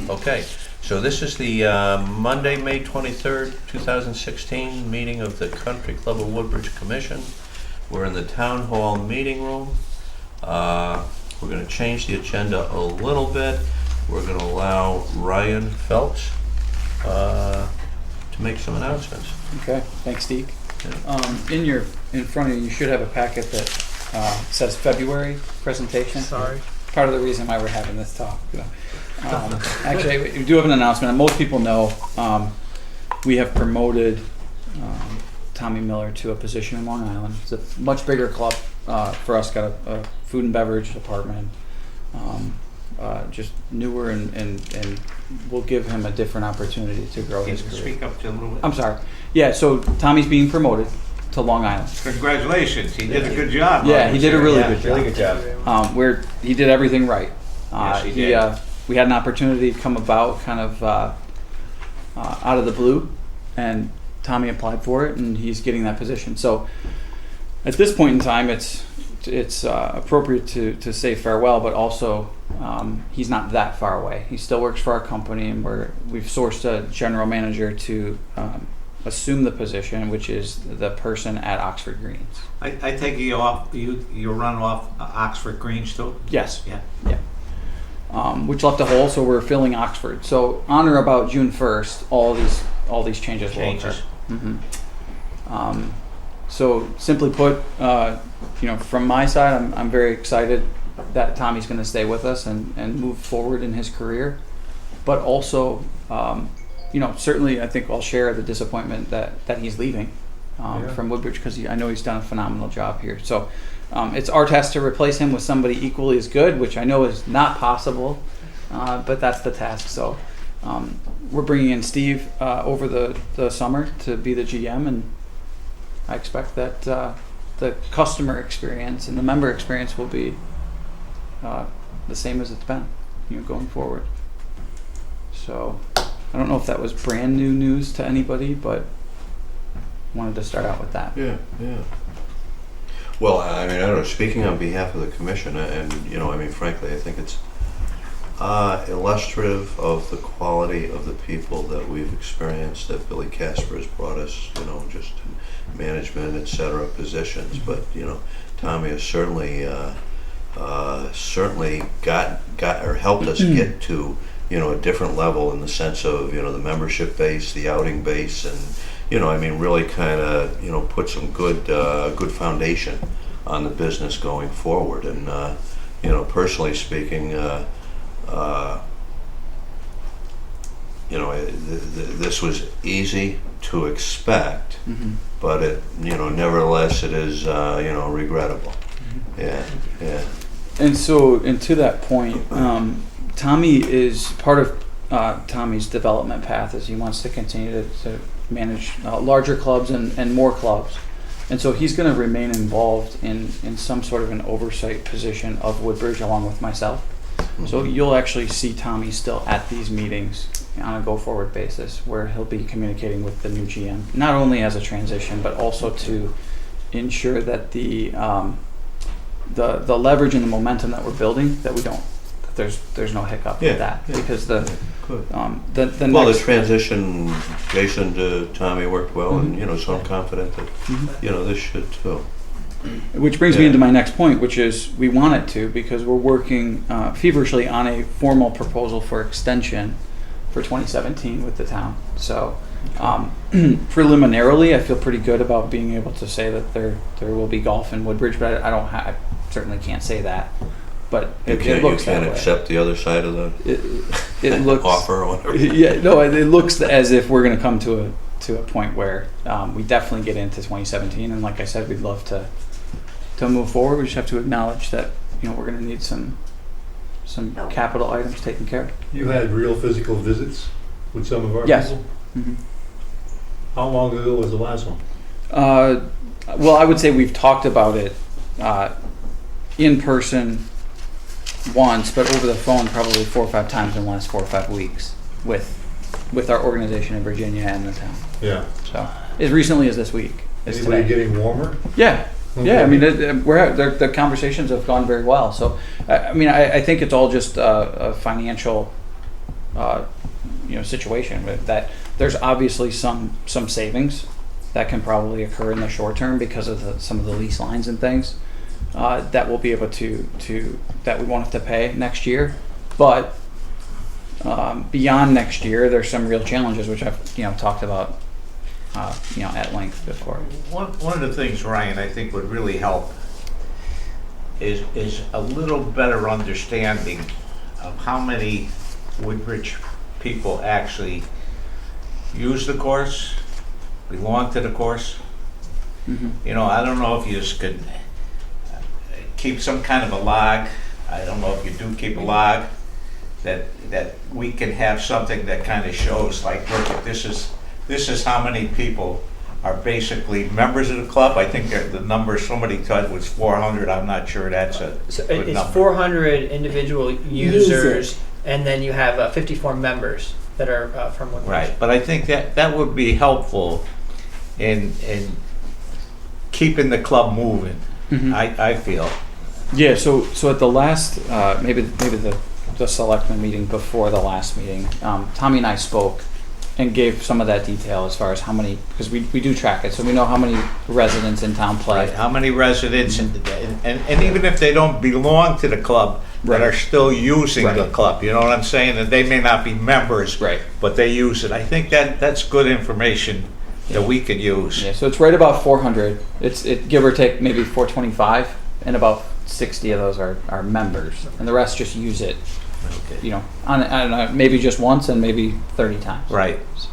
Okay, so this is the Monday, May 23rd, 2016 meeting of the Country Club of Woodbridge Commission. We're in the Town Hall meeting room. We're going to change the agenda a little bit. We're going to allow Ryan Phelps to make some announcements. Okay, thanks, Steve. Yeah. In front of you, you should have a packet that says February presentation. Sorry. Part of the reason why we're having this talk. Actually, we do have an announcement. And most people know we have promoted Tommy Miller to a position in Long Island. It's a much bigger club for us. Got a food and beverage department. Just newer and we'll give him a different opportunity to grow his career. Speak up to a little bit. I'm sorry. Yeah, so Tommy's being promoted to Long Island. Congratulations, he did a good job. Yeah, he did a really good job. Really good job. Where he did everything right. Yes, he did. We had an opportunity to come about kind of out of the blue, and Tommy applied for it, and he's getting that position. So at this point in time, it's appropriate to say farewell, but also he's not that far away. He still works for our company, and we've sourced a general manager to assume the position, which is the person at Oxford Greens. I take you run off Oxford Greens too? Yes. Yeah. Which left a hole, so we're filling Oxford. So on or about June 1st, all these changes will occur. So simply put, from my side, I'm very excited that Tommy's going to stay with us and move forward in his career. But also, certainly I think I'll share the disappointment that he's leaving from Woodbridge, because I know he's done a phenomenal job here. So it's our task to replace him with somebody equally as good, which I know is not possible, but that's the task. So we're bringing in Steve over the summer to be the GM, and I expect that the customer experience and the member experience will be the same as it's been, going forward. So I don't know if that was brand new news to anybody, but wanted to start out with that. Yeah. Well, I don't know, speaking on behalf of the commission, and, frankly, I think it's illustrative of the quality of the people that we've experienced, that Billy Casper has brought us, just in management, et cetera, positions. But, Tommy has certainly got or helped us get to, a different level in the sense of, the membership base, the outing base, and, really kind of, put some good foundation on the business going forward. And, personally speaking, this was easy to expect, but it, nevertheless, it is, regrettable. Yeah. And to that point, Tommy is part of Tommy's development path, as he wants to continue to manage larger clubs and more clubs. And so he's going to remain involved in some sort of an oversight position of Woodbridge along with myself. Mm-hmm. So you'll actually see Tommy still at these meetings on a go-forward basis, where he'll be communicating with the new GM, not only as a transition, but also to ensure that the leverage and the momentum that we're building, that there's no hiccup with that, because the transition, Jason to Tommy worked well, and so I'm confident that this should too. Which brings me into my next point, which is we want it to, because we're working feverishly on a formal proposal for extension for 2017 with the town. So preliminarily, I feel pretty good about being able to say that there will be golf in Woodbridge, but I certainly can't say that. But it looks that way. You can't accept the other side of the looks, offer or whatever. Yeah, no, it looks as if we're going to come to a point where we definitely get into 2017, and like I said, we'd love to move forward. We just have to acknowledge that we're going to need some capital items taken care of. You had real physical visits with some of our people? Mm-hmm. How long ago was the last one? Well, I would say we've talked about it in person once, but over the phone probably 4 or 5 times in the last 4 or 5 weeks with our organization in Virginia and the town. Yeah. So as recently as this week. Anybody getting warmer? Yeah. Okay. Yeah, I mean, the conversations have gone very well. So, I think it's all just a financial situation with that. There's obviously some savings that can probably occur in the short term because of some of the lease lines and things that we'll be able to that we won't have to pay next year. But beyond next year, there's some real challenges which I've talked about at length before. One of the things, Ryan, I think would really help is a little better understanding of how many Woodbridge people actually use the course, belong to the course. Mm-hmm. I don't know if you just could keep some kind of a log. I don't know if you do keep a log that we can have something that kind of shows, like, look, this is how many people are basically members of the club. I think the number somebody said was 400. I'm not sure that's a good It's number. 400 individual users, and then you have 54 members that are from Woodbridge. Right, but I think that would be helpful in keeping the club moving. Mhm. I feel. Yeah, so at the last, maybe the selectmen meeting before the last meeting, Tommy and I spoke and gave some of that detail as far as how many, because we do track it, so we know how many residents in town play. Right, how many residents, and even if they don't belong to the club, that are still using the Right. club, you know what I'm saying? And they may not be members, Right. but they use it. I think that's good information that we could use. Yeah, so it's right about 400. It's give or take maybe 425, and about 60 of those are members, and the rest just use it, Okay. on maybe just once and maybe 30 times. Right. So.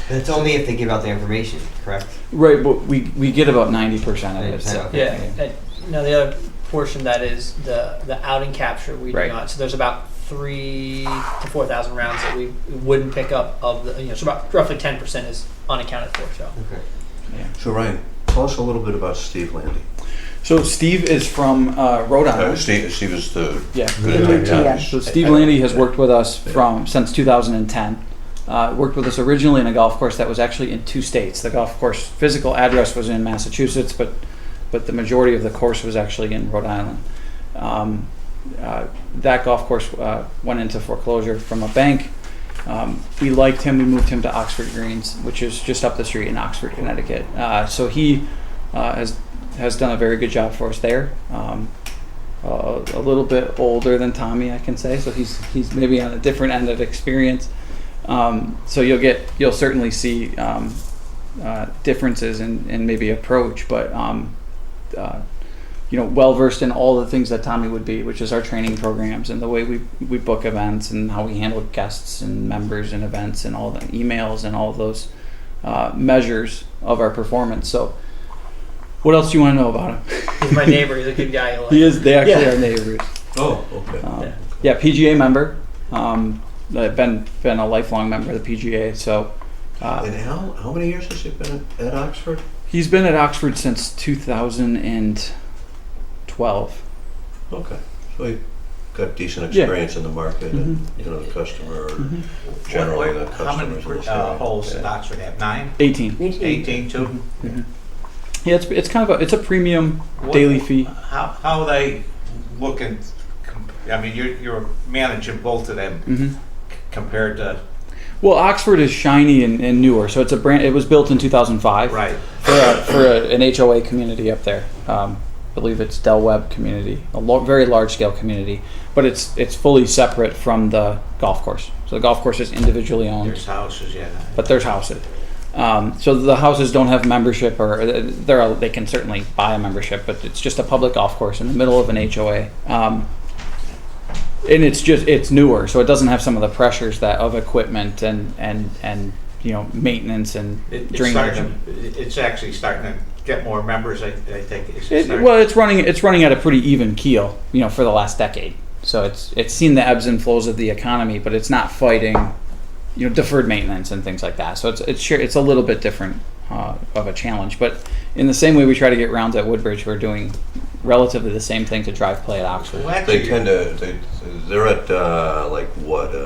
That's only if they give out the information, correct? Right, but we get about 90% of it. So. 90%, Yeah. Now the other portion that is the outing capture we do Right. not. So there's about 3,000 to 4,000 rounds that we wouldn't pick up of the. So about roughly 10% is unaccounted for. So. Okay. Yeah. So Ryan, tell us a little bit about Steve Landy. So Steve is from Rhode Island. Steve is the Yeah. yeah. So Steve Landy has worked with us since 2010. Worked with us originally in a golf course that was actually in 2 states. The golf course physical address was in Massachusetts, but the majority of the course was actually in Rhode Island. That golf course went into foreclosure from a bank. We liked him. We moved him to Oxford Greens, which is just up the street in Oxford, Connecticut. So he has done a very good job for us there. A little bit older than Tommy, I can say. So he's maybe on a different end of experience. So you'll certainly see differences in maybe approach, but well versed in all the things that Tommy would be, which is our training programs and the way we book events and how we handle guests and members and events and all the emails and all of those measures of our performance. So what else do you want to know about him? He's my neighbor. He's a good guy. They actually are neighbors. Oh, okay. Yeah, PGA member. Been a lifelong member of the PGA. So And how many years has he been at Oxford? he's been at Oxford since 2012. Okay, so he got decent Yeah. experience in the market and the customer, generally the How many customers. holes did Oxford have? 9? 18. 18 too? Yeah, it's kind of it's a premium What- daily fee. How are they looking? I mean, you're managing both of them compared to Well, Oxford is shiny and newer, so it's a brand. It was built in 2005 right. for an HOA community up there. I believe it's Del Webb community, very large scale community, but it's fully separate from the golf course. So the golf course is individually owned, There's houses, yeah. but there's houses. So the houses don't have membership, or they can certainly buy a membership, but it's just a public golf course in the middle of an HOA. And it's newer, so it doesn't have some of the pressures of equipment and maintenance and drainage. It's actually starting to get more members. I think. It's running at a pretty even keel, for the last decade. So it's seen the ebbs and flows of the economy, but it's not fighting, deferred maintenance and things like that. So it's a little bit different of a challenge. But in the same way we try to get rounds at Woodbridge, we're doing relatively the same thing to drive play at Oxford. Well, actually, They're at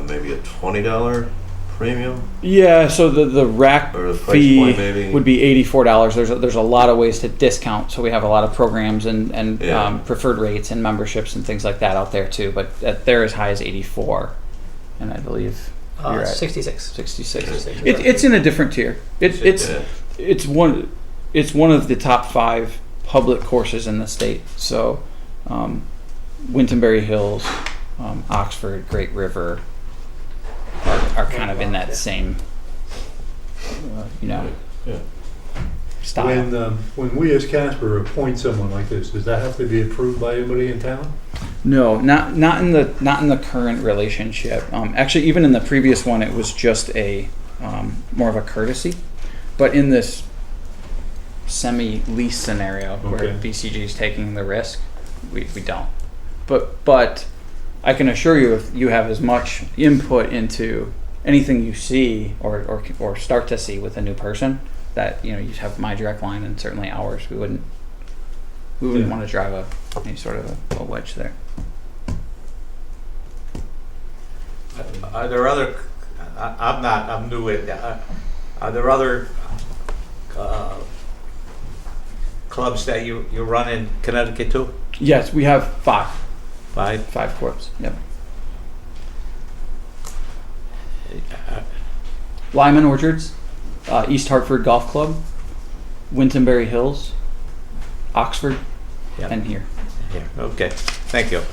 maybe a $20 premium Yeah, so the rack or the price fee point maybe would be $84. There's a lot of ways to discount, so we have a lot of programs and Yeah. preferred rates and memberships and things like that out there too. But they're as high as $84, and I believe you're at 66. 66. 66. It's in a different tier. It's one of the top 5 public courses in the state. So, Wintonberry Hills, Oxford, Great River are kind of in that same, Yeah. style. When we as Casper appoint someone like this, does that have to be approved by anybody in town? No, not in the current relationship. Actually, even in the previous one, it was just a more of a courtesy. But in this semi-lease scenario where Okay. BCG is taking the risk, we don't. But I can assure you, if you have as much input into anything you see or start to see with a new person, that you have my direct line and certainly ours. We wouldn't Yeah. want to drive any sort of a wedge there. Are there other, I'm new at, are there other clubs that you run in Connecticut too? Yes, we have 5 Five? clubs. Yep. Lyman Orchards, East Hartford Golf Club, Wintonberry Hills, Oxford, Yep. and here. Here, okay, thank you.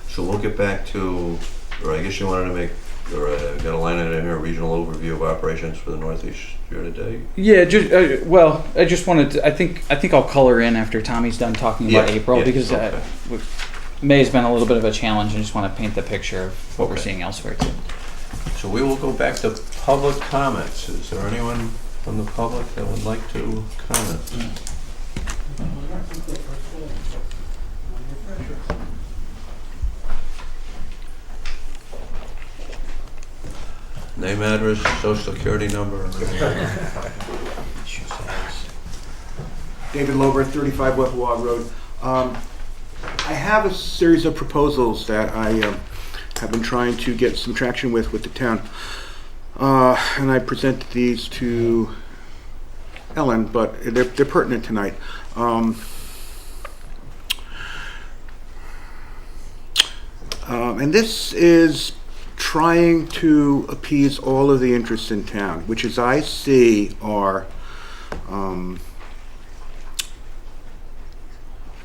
So we'll get back to, or I guess you wanted to make, or got a line item here, a regional overview of operations for the Northeast year-to-date? Yeah, I just wanted to. I think I'll color in after Tommy's done talking about Yeah, April yeah, because okay. May's been a little bit of a challenge, and just want to paint the picture of what we're Okay. seeing elsewhere too. So we will go back to public comments. Is there anyone from the public that would like to comment? Name, address, social security number. David Lober, 35 Whippawa Road. I have a series of proposals that I have been trying to get some traction with the town. And I presented these to Ellen, but they're pertinent tonight. And this is trying to appease all of the interests in town, which as I see are,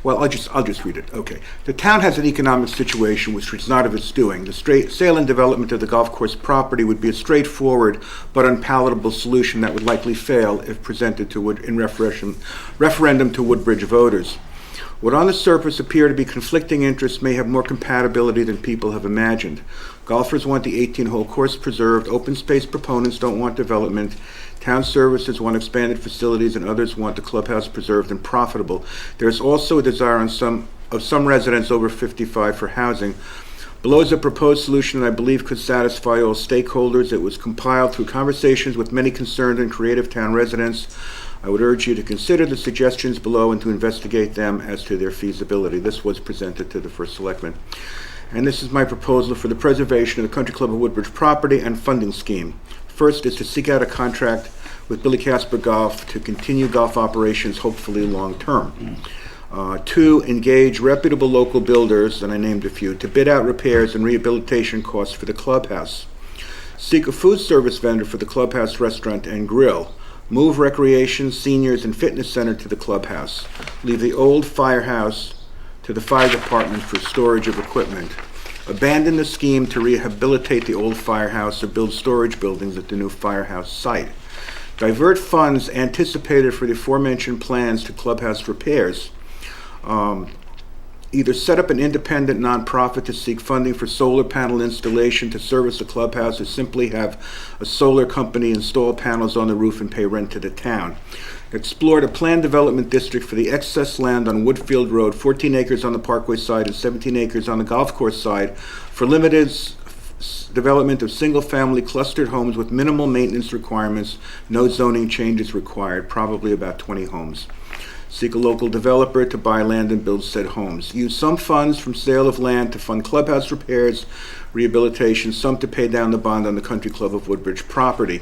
well, I'll just read it. Okay. The town has an economic situation which is not of its doing. The sale and development of the golf course property would be a straightforward but unpalatable solution that would likely fail if presented in referendum to Woodbridge voters. What on the surface appear to be conflicting interests may have more compatibility than people have imagined. Golfers want the 18-hole course preserved, open space proponents don't want development, town services want expanded facilities, and others want the clubhouse preserved and profitable. There is also a desire of some residents over 55 for housing. Below is a proposed solution that I believe could satisfy all stakeholders. It was compiled through conversations with many concerned and creative town residents. I would urge you to consider the suggestions below and to investigate them as to their feasibility. This was presented to the First Selectman. And this is my proposal for the preservation of the Country Club of Woodbridge property and funding scheme. First is to seek out a contract with Billy Casper Golf to continue golf operations, hopefully long-term. 2, engage reputable local builders, and I named a few, to bid out repairs and rehabilitation costs for the clubhouse. Seek a food service vendor for the clubhouse restaurant and grill. Move recreation, seniors, and fitness center to the clubhouse. Leave the old firehouse to the fire department for storage of equipment. Abandon the scheme to rehabilitate the old firehouse or build storage buildings at the new firehouse site. Divert funds anticipated for the aforementioned plans to clubhouse repairs. Either set up an independent nonprofit to seek funding for solar panel installation to service the clubhouse, or simply have a solar company install panels on the roof and pay rent to the town. Explored a planned development district for the excess land on Woodfield Road, 14 acres on the Parkway side and 17 acres on the golf course side, for limited development of single-family clustered homes with minimal maintenance requirements, no zoning changes required, probably about 20 homes. Seek a local developer to buy land and build said homes. Use some funds from sale of land to fund clubhouse repairs, rehabilitation, some to pay down the bond on the Country Club of Woodbridge property.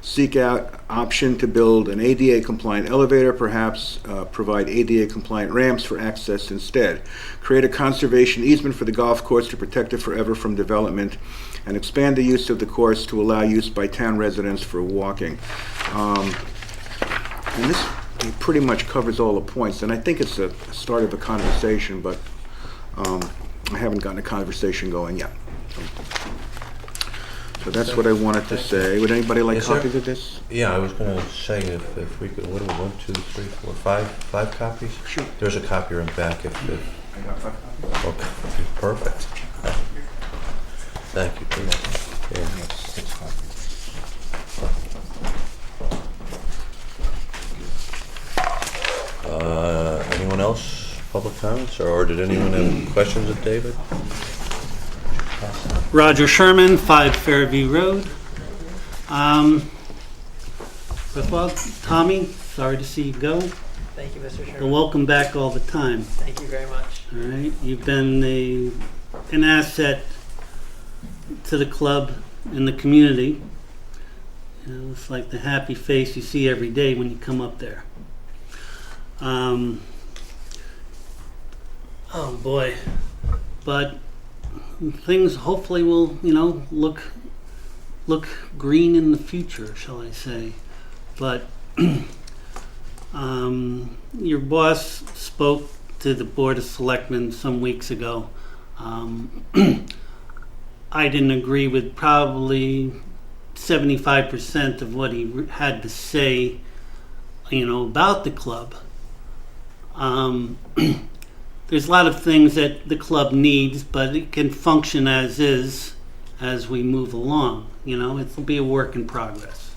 Seek out option to build an ADA-compliant elevator, perhaps provide ADA-compliant ramps for access instead. Create a conservation easement for the golf course to protect it forever from development, and expand the use of the course to allow use by town residents for walking. And this pretty much covers all the points, and I think it's a start of a conversation, but I haven't gotten a conversation going yet. So that's what I wanted to say. Would anybody like Is there- copies of this? Yeah, I was gonna say if we could, what do we, 1, 2, 3, 4, 5 copies? Sure. There's a copy in back if, I got 5 copies. okay, perfect. Thank you, Peter. Yeah. 6 copies. Anyone else, public comments, or did anyone have questions of David? Roger Sherman, 5 Fairview Road. First of all, Tommy, sorry to see you go, Thank you, Mr. but Sherman. welcome back all the time. Thank you very much. All right, you've been an asset to the club and the community. You know, it's like the happy face you see every day when you come up there. Oh boy, but things hopefully will, look green in the future, shall I say. But your boss spoke to the Board of Selectmen some weeks ago. I didn't agree with probably 75% of what he had to say, about the club. There's a lot of things that the club needs, but it can function as is as we move along. It'll be a work in progress.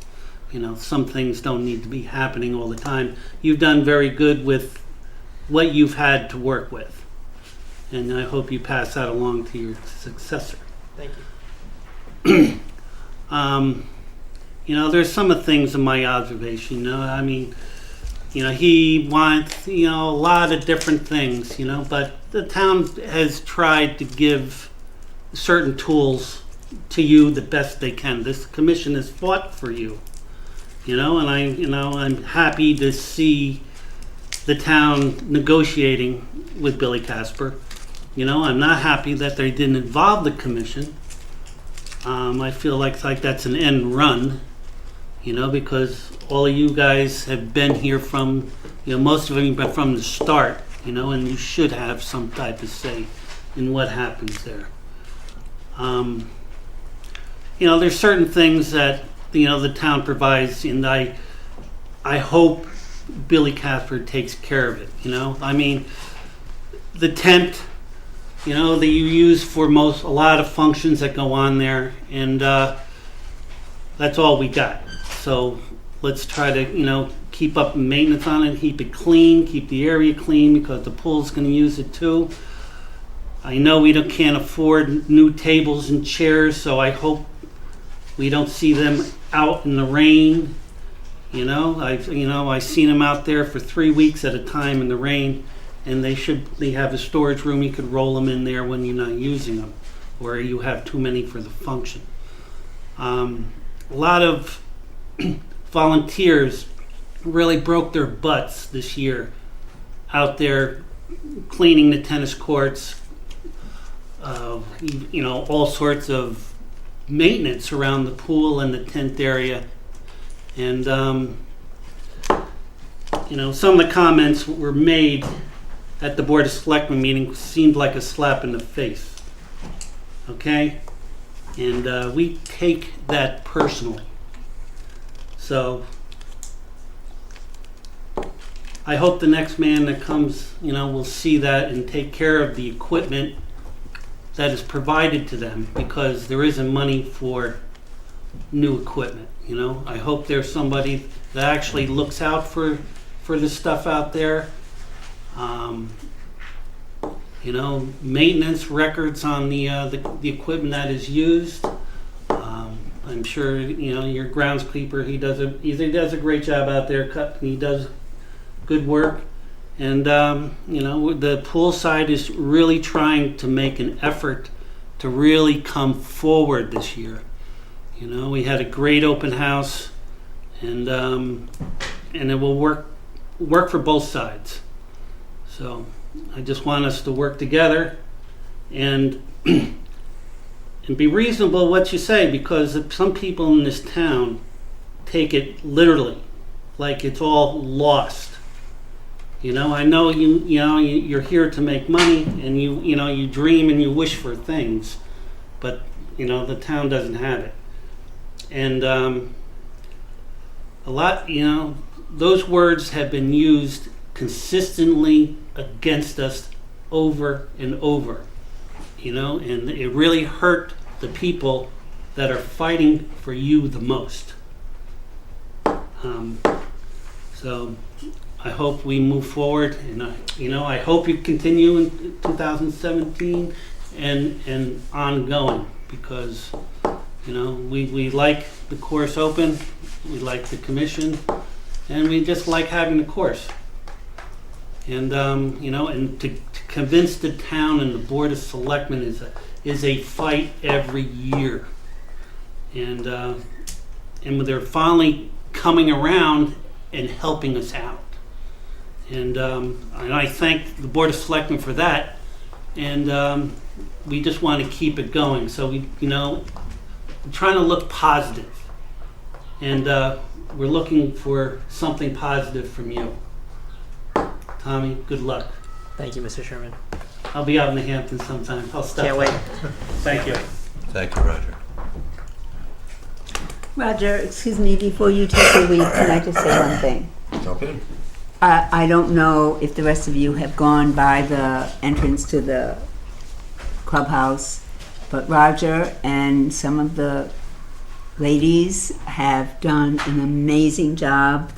Some things don't need to be happening all the time. You've done very good with what you've had to work with, and I hope you pass that along to your successor. Thank you. There's some of things in my observation. He wants, a lot of different things, but the town has tried to give certain tools to you the best they can. This commission has fought for you, and I'm happy to see the town negotiating with Billy Casper. I'm not happy that they didn't involve the commission. I feel like that's an end run, because all of you guys have been here from, most of them have been from the start, and you should have some type of say in what happens there. There's certain things that, the town provides, and I hope Billy Casper takes care of it, the tent, that you use for a lot of functions that go on there, and that's all we got. So let's try to, keep up maintenance on it, keep it clean, keep the area clean, because the pool's going to use it too. I know we can't afford new tables and chairs, so I hope we don't see them out in the rain. I've seen them out there for 3 weeks at a time in the rain, and they have a storage room. You could roll them in there when you're not using them, or you have too many for the function. A lot of volunteers really broke their butts this year out there cleaning the tennis courts, all sorts of maintenance around the pool and the tent area. And, some of the comments were made at the Board of Selectmen meeting seemed like a slap in the face. Okay? And we take that personally. So I hope the next man that comes, will see that and take care of the equipment that is provided to them, because there isn't money for new equipment. I hope there's somebody that actually looks out for the stuff out there. Maintenance records on the equipment that is used. I'm sure your groundskeeper, he does a great job out there. He does good work. And, the pool side is really trying to make an effort to really come forward this year. We had a great open house, and it will work for both sides. So I just want us to work together and and be reasonable what you say, because some people in this town take it literally, like it's all lost. I know you're here to make money, and you dream and you wish for things, but the town doesn't have it. And a lot, those words have been used consistently against us over and over, and it really hurt the people that are fighting for you the most. So I hope we move forward, and I hope you continue in 2017 and ongoing, because we like the course open, we like the commission, and we just like having the course. And and to convince the town and the Board of Selectmen is a fight every year. And they're finally coming around and helping us out. And I thank the Board of Selectmen for that. And we just want to keep it going. So we're trying to look positive. And we're looking for something positive from you. Tommy, good luck. Thank you, Mr. Sherman. I'll be out in the Hamptons sometime. I'll stop. Can't wait. Thank you. Thank you, Roger. Roger, excuse me, before you take the lead, can I just say one thing? Okay. I don't know if the rest of you have gone by the entrance to the clubhouse, but Roger and some of the ladies have done an amazing job.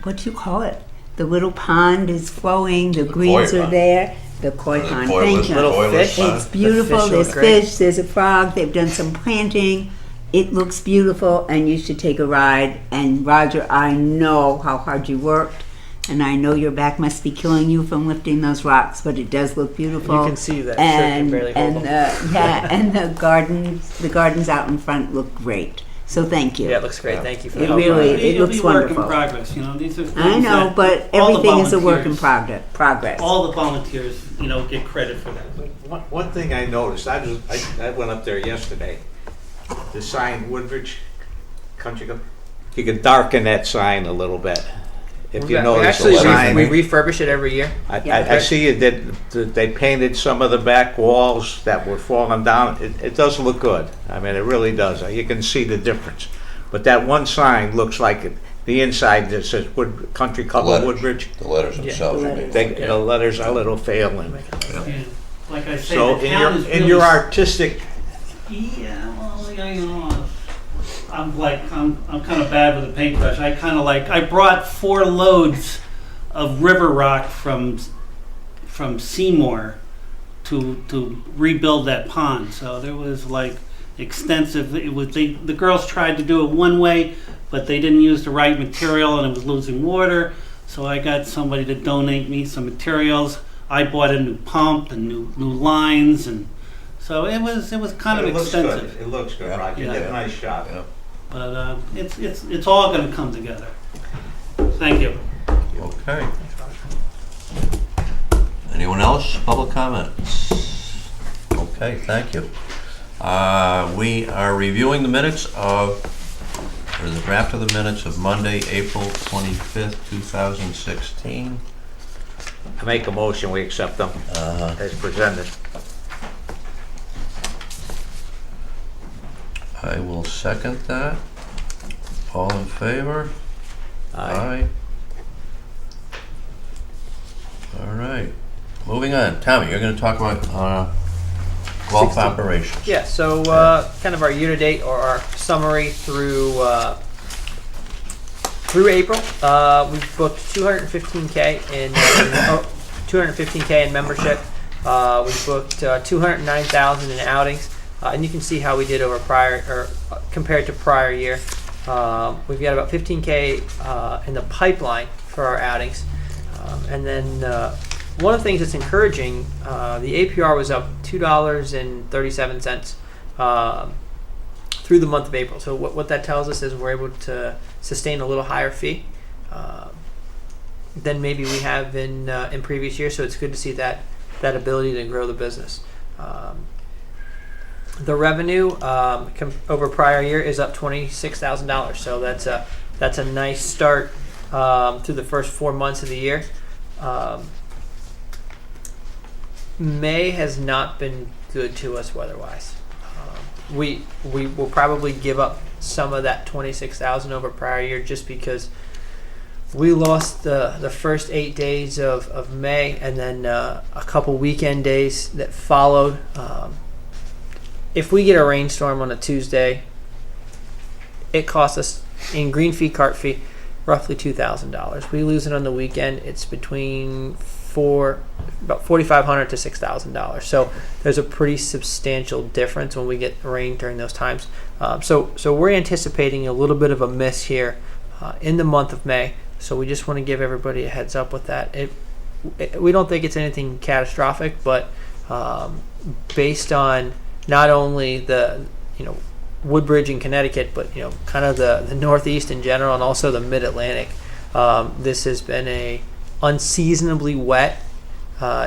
What do you call it? The little pond is flowing, the greens koi are pond. there. The koi pond, thank you. Little fish. It's beautiful, The fish there's look great. fish, there's a frog, they've done some planting. It looks beautiful, and you should take a ride. And Roger, I know how hard you worked, and I know your back must be killing you from lifting those rocks, but it does look beautiful. You can see that shirt can barely hold them. And the gardens out in front look great. So thank you. Yeah, it looks great. Thank you for It the really- help. it looks It'll be work in wonderful. progress. These are things I know, that but all the everything is a work in volunteers- progress. All the volunteers, get credit for that. One thing I noticed, I went up there yesterday, the sign Woodbridge Country Club, you could darken that sign a little bit. If you notice the sign. we refurbish it every year. I see that they painted some of the back walls that were falling down. It does look good. I mean, it really does. You can see the difference. But that one sign looks like the inside that says Country Club of Woodbridge. The letters themselves. the you mean. letters. The letters are a little failing. Yeah. Like I say, So the town is in your really- artistic, Yeah, well, I'm kind of bad with a paintbrush. I brought 4 loads of river rock from Seymour to rebuild that pond. So there was extensive. The girls tried to do it one way, but they didn't use the right material, and it was losing water. So I got somebody to donate me some materials. I bought a new pump and new lines, and so it was kind of it looks expensive. good. It looks good, Roger. You Yeah. did a nice job. Yeah. But it's all going to come together. Thank you. Okay. Anyone else? Public comments? Okay, thank you. We are reviewing the draft of the minutes of Monday, April 25th, 2016. I make a motion, we accept them as presented. I will second that. All in favor? Aye. All right. Moving on. Tommy, you're going to talk about golf 16. operations. Yeah, so kind of our year-to-date or our summary through April. We've booked 215K in membership. We've booked 209,000 in outings, and you can see how we did over compared to prior year. We've got about 15K in the pipeline for our outings. And then one of the things that's encouraging, the APR was up $2.37 through the month of April. So what that tells us is we're able to sustain a little higher fee than maybe we have in previous years. So it's good to see that ability to grow the business. The revenue over prior year is up $26,000. So that's a nice start through the first 4 months of the year. May has not been good to us weather-wise. We will probably give up some of that $26,000 over prior year just because we lost the first 8 days of May, and then a couple weekend days that followed. If we get a rainstorm on a Tuesday, it costs us in green fee, cart fee, roughly $2,000. We lose it on the weekend, it's between about $4,500 to $6,000. So there's a pretty substantial difference when we get rain during those times. So we're anticipating a little bit of a miss here in the month of May. So we just want to give everybody a heads up with that. We don't think it's anything catastrophic, but based on not only the Woodbridge in Connecticut, but kind of the Northeast in general, and also the Mid-Atlantic, this has been a unseasonably wet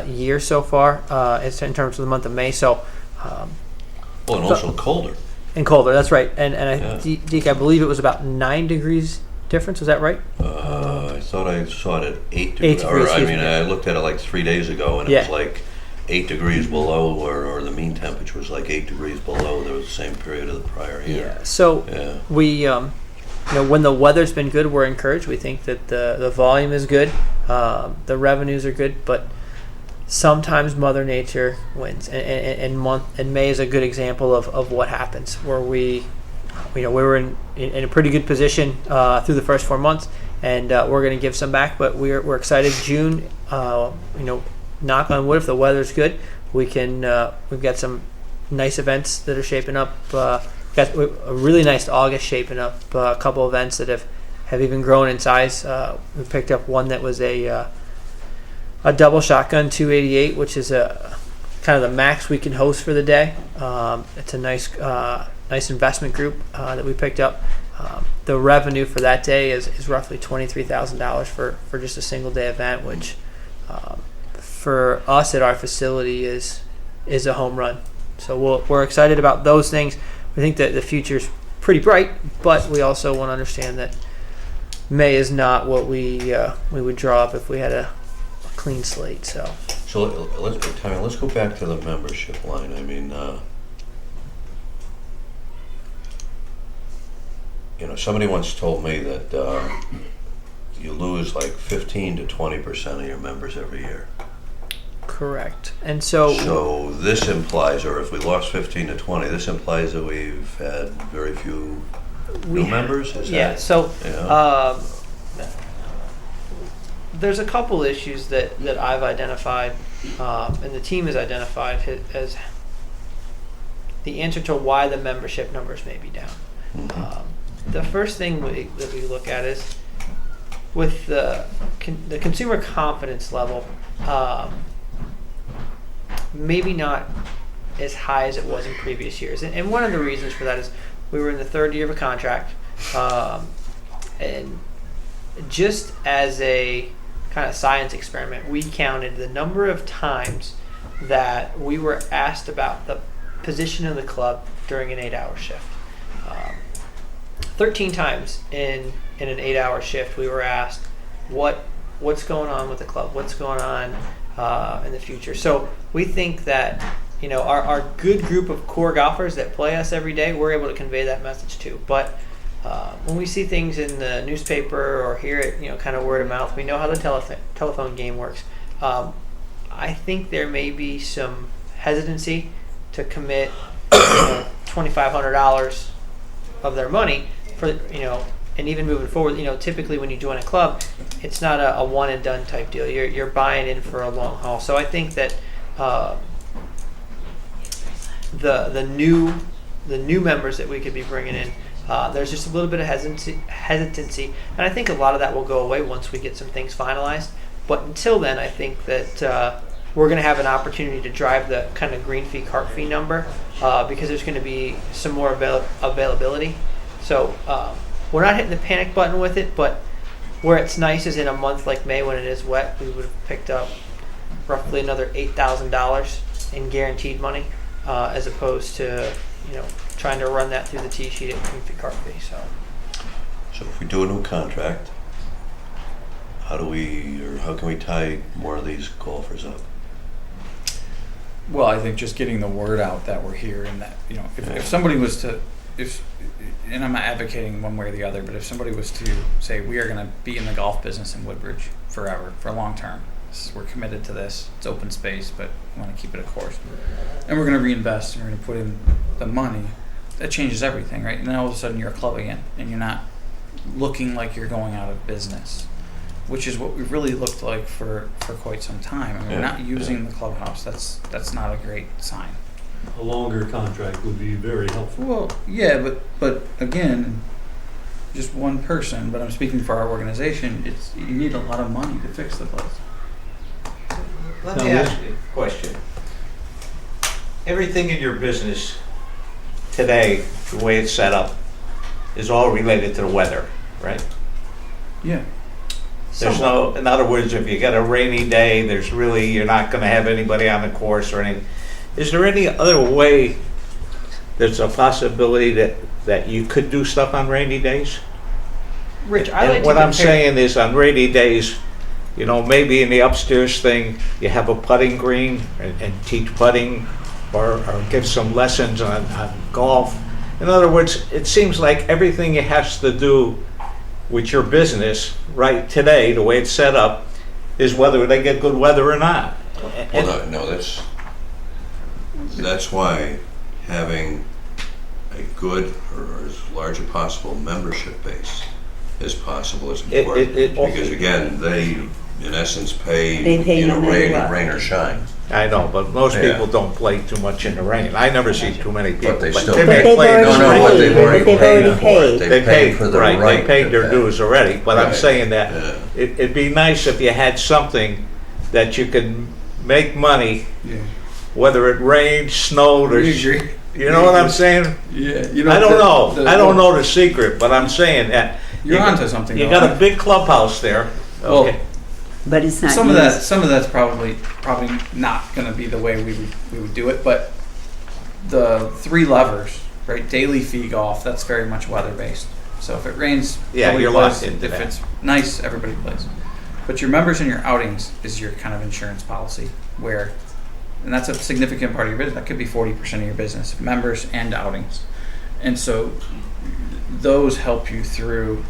year so far in terms of the month of May. So, Well, and also colder. and colder. That's right. And Deke, I believe it was about 9 degrees difference. Was that right? I thought I saw it at 8 8 degrees. degrees, I excuse mean, me. I looked at it like 3 days ago, and it was like 8 degrees below, or the mean temperature was like 8 degrees below the same period of the prior year. Yeah. So Yeah. we, when the weather's been good, we're encouraged. We think that the volume is good, the revenues are good, but sometimes Mother Nature wins, and May is a good example of what happens. Where we were in a pretty good position through the first 4 months, and we're going to give some back, but we're excited. June, knock on wood, if the weather's good, we've got some nice events that are shaping up. Got a really nice August shaping up. A couple events that have even grown in size. We picked up one that was a double shotgun 288, which is a kind of the max we can host for the day. It's a nice investment group that we picked up. The revenue for that day is roughly $23,000 for just a single day event, which for us at our facility is a home run. So we're excited about those things. We think that the future's pretty bright, but we also want to understand that May is not what we would draw up if we had a clean slate. So let's go back to the membership line. I mean, somebody once told me that you lose like 15 to 20% of your members every year. correct. And so this implies, or if we lost 15 to 20, this implies that we've had very few new members? Is yeah. that, So yeah. There's a couple issues that I've identified, and the team has identified as the answer to why the membership numbers may be down. Mm-hmm. The first thing that we look at is with the consumer confidence level, maybe not as high as it was in previous years. And one of the reasons for that is we were in the third year of a contract, and just as a kind of science experiment, we counted the number of times that we were asked about the position of the club during an 8-hour shift. 13 times in an 8-hour shift we were asked what's going on with the club, what's going on in the future. So we think that our good group of core golfers that play us every day, we're able to convey that message too. But when we see things in the newspaper or hear it, kind of word of mouth, we know how the telephone game works. I think there may be some hesitancy to commit $2,500 of their money for and even moving forward. Typically when you join a club, it's not a one and done type deal. You're buying in for a long haul. So I think that the new members that we could be bringing in, there's just a little bit of hesitancy, and I think a lot of that will go away once we get some things finalized. But until then, I think that we're going to have an opportunity to drive the kind of green fee, cart fee number because there's going to be some more availability. So we're not hitting the panic button with it, but where it's nice is in a month like May when it is wet, we would have picked up roughly another $8,000 in guaranteed money as opposed to trying to run that through the T sheet at green fee, cart fee. So if we do a new contract, how can we tie more of these golfers up? Well, I think just getting the word out that we're here and that, if somebody was to, and I'm not advocating one way or the other, but if somebody was to say, we are going to be in the golf business in Woodbridge forever, for long term, we're committed to this, it's open space, but we want to keep it a course. And we're going to reinvest and we're going to put in the money, that changes everything, right? And then all of a sudden you're a club again and you're not looking like you're going out of business, which is what we've really looked like for quite some time. I mean, we're not using the clubhouse. That's not a great sign. A longer contract would be very helpful. Well, yeah, but again, just one person. But I'm speaking for our organization. You need a lot of money to fix the place. Let me ask you a question. Everything in your business today, the way it's set up, is all related to the weather, right? Yeah. There's no, in other words, if you get a rainy day, you're not going to have anybody on the course or anything. Is there any other way? There's a possibility that you could do stuff on rainy days. Rich, What I'm saying is, on rainy days, maybe in the upstairs thing, you have a putting green and teach putting, or give some lessons on golf. In other words, it seems like everything it has to do with your business right today, the way it's set up, is whether they get good weather or not. Well, no, that's why having a good or as large a possible membership base as possible is important. Because again, they in essence pay no matter what. rain or shine. I know, but most people don't play too much in the rain. I never see too many people. But they still may they've play in the already rain. But they've already paid for it. They paid for the right. right. They paid to their pay. dues already. But I'm Right. saying that Yeah. it'd be nice if you had something that you could make money, Yeah. whether it rained, snowed, or you know what I'm saying? Yeah. I don't know. I don't know the secret, but I'm saying that You're onto something. you though. got a big clubhouse there. Well, Okay. But it's not some of used. that's probably not going to be the way we would do it, but the three levers, right? Daily fee golf, that's very much weather based. So if it rains, Yeah, nobody you're plays. locked into If that. it's nice, everybody plays. But your members and your outings is your kind of insurance policy, and that's a significant part of your business. That could be 40% of your business, members and outings, and so those help you through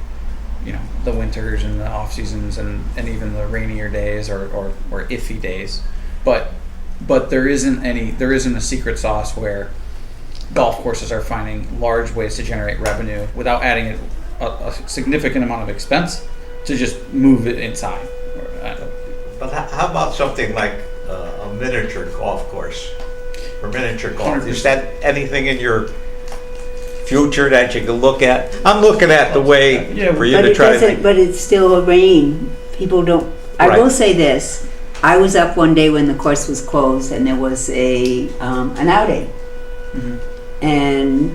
the winters and the off seasons and even the rainier days or iffy days. But there isn't a secret sauce where golf courses are finding large ways to generate revenue without adding a significant amount of expense to just move it inside. But how about something like a miniature golf course or miniature golf? Is that anything in your future that you can look at? I'm looking at the way for you But to it try to doesn't. think. But it's still a rain. People don't. I Right. will say this. I was up one day when the course was closed, and there was an outing, and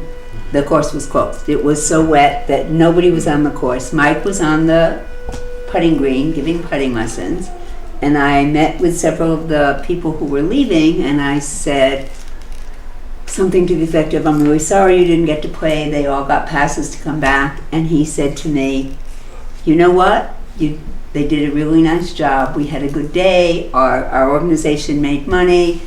the course was closed. It was so wet that nobody was on the course. Mike was on the putting green giving putting lessons, and I met with several of the people who were leaving, and I said something to the effect of, "I'm really sorry you didn't get to play. They all got passes to come back." And he said to me, "You know what? They did a really nice job. We had a good day. Our organization made money.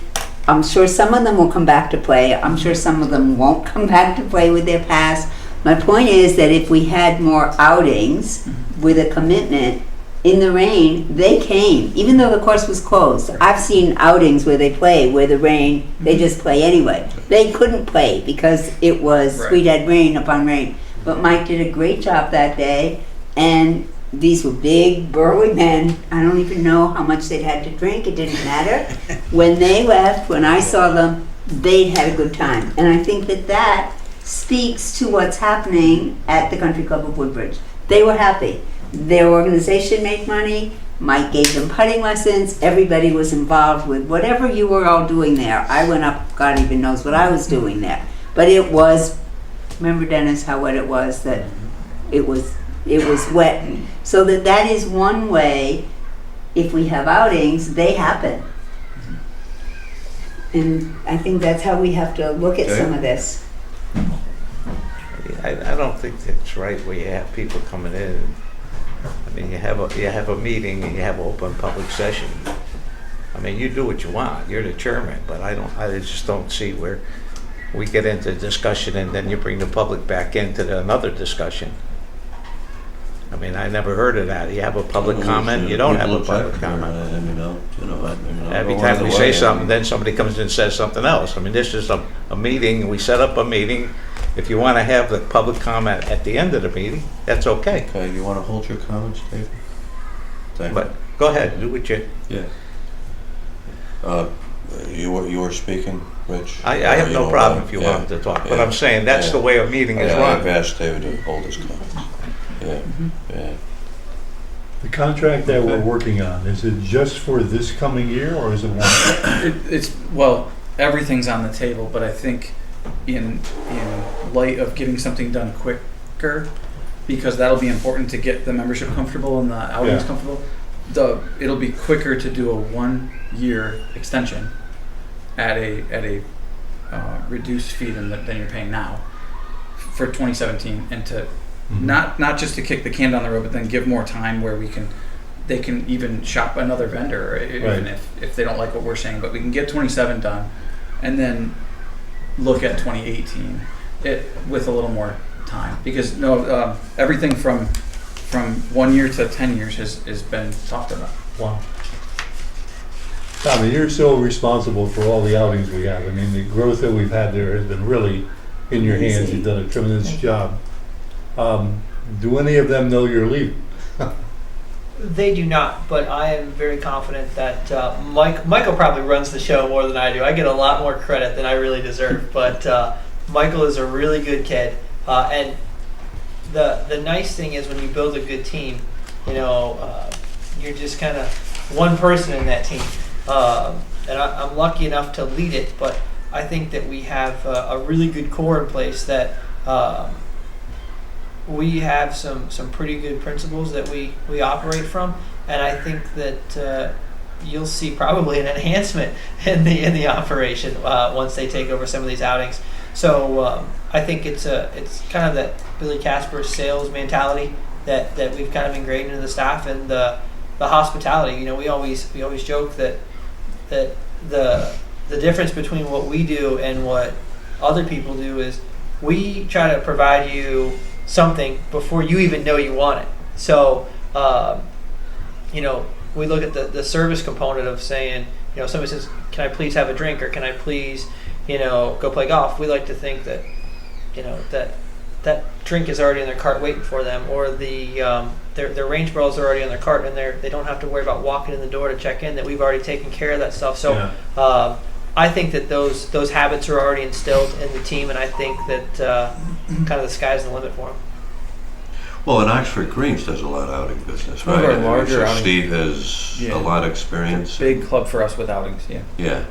I'm sure some of them will come back to play. I'm sure some of them won't come back to play with their pass." My point is that if we had more outings with a commitment in the rain, they came, even though the course was closed. I've seen outings where they play, where the rain, they just play anyway. They couldn't play because it was, we'd had rain upon rain. But Mike did a great job that day, and these were big, burly men. I don't even know how much they'd had to drink. It didn't matter. When they left, when I saw them, they'd had a good time. And I think that speaks to what's happening at the Country Club of Woodbridge. They were happy. Their organization made money. Mike gave them putting lessons. Everybody was involved with whatever you were all doing there. I went up, God even knows what I was doing there. But it was, remember Dennis, how wet it was, that it was wet. So that is one way, if we have outings, they happen. And I think that's how we have to look at some of this. I don't think it's right where you have people coming in. I mean, you have a meeting and you have an open public session. I mean, you do what you want. You're the chairman, but I just don't see where we get into discussion and then you bring the public back into another discussion. I mean, I never heard of that. You have a public comment, you don't have a public comment. Every time we say something, then somebody comes in and says something else. I mean, this is a meeting, we set up a meeting. If you want to have the public comment at the end of the meeting, that's okay. Okay, you want to hold your comments, David? Thank you. But go ahead, do what you... Yeah. You were speaking, Rich? I have no problem if you want to talk, but I'm saying that's the way a meeting is I've run. asked David to hold his comments. Yeah. The contract that we're working on, is it just for this coming year or is it one? It's, well, everything's on the table, but I think in light of getting something done quicker, because that'll be important to get the membership comfortable and the outings comfortable, it'll be quicker to do a 1-year extension at a reduced fee than you're paying now for 2017, and to not just to kick the can down the road, but then give more time where they can even shop another vendor, even if they don't like what we're saying. But we can get 27 done, and then look at 2018 with a little more time, because everything from 1 year to 10 years has been talked about. Wow. Tommy, you're so responsible for all the outings we have. I mean, the growth that we've had there has been really in your hands. You've done a tremendous job. Do any of them know you're leaving? They do not, but I am very confident that Michael probably runs the show more than I do. I get a lot more credit than I really deserve, but Michael is a really good kid. And the nice thing is when you build a good team, you're just kind of one person in that team. And I'm lucky enough to lead it, but I think that we have a really good core in place that we have some pretty good principles that we operate from, and I think that you'll see probably an enhancement in the operation once they take over some of these outings. So I think it's kind of that Billy Casper sales mentality that we've kind of ingrained into the staff, and the hospitality. We always joke that the difference between what we do and what other people do is we try to provide you something before you even know you want it. So, we look at the service component of saying, somebody says, "Can I please have a drink?" or "Can I please, go play golf?" We like to think that, that drink is already in their cart waiting for them, or their range balls are already in their cart, and they don't have to worry about walking in the door to check in. That we've already taken care of that stuff. So. I think that those habits are already instilled in the team, and I think that kind of the sky's the limit for them. Well, and Oxford Greens does a lot of outing business, One of right? our larger So outing- Steve has a lot of experience. Big club for us with outings, Yeah.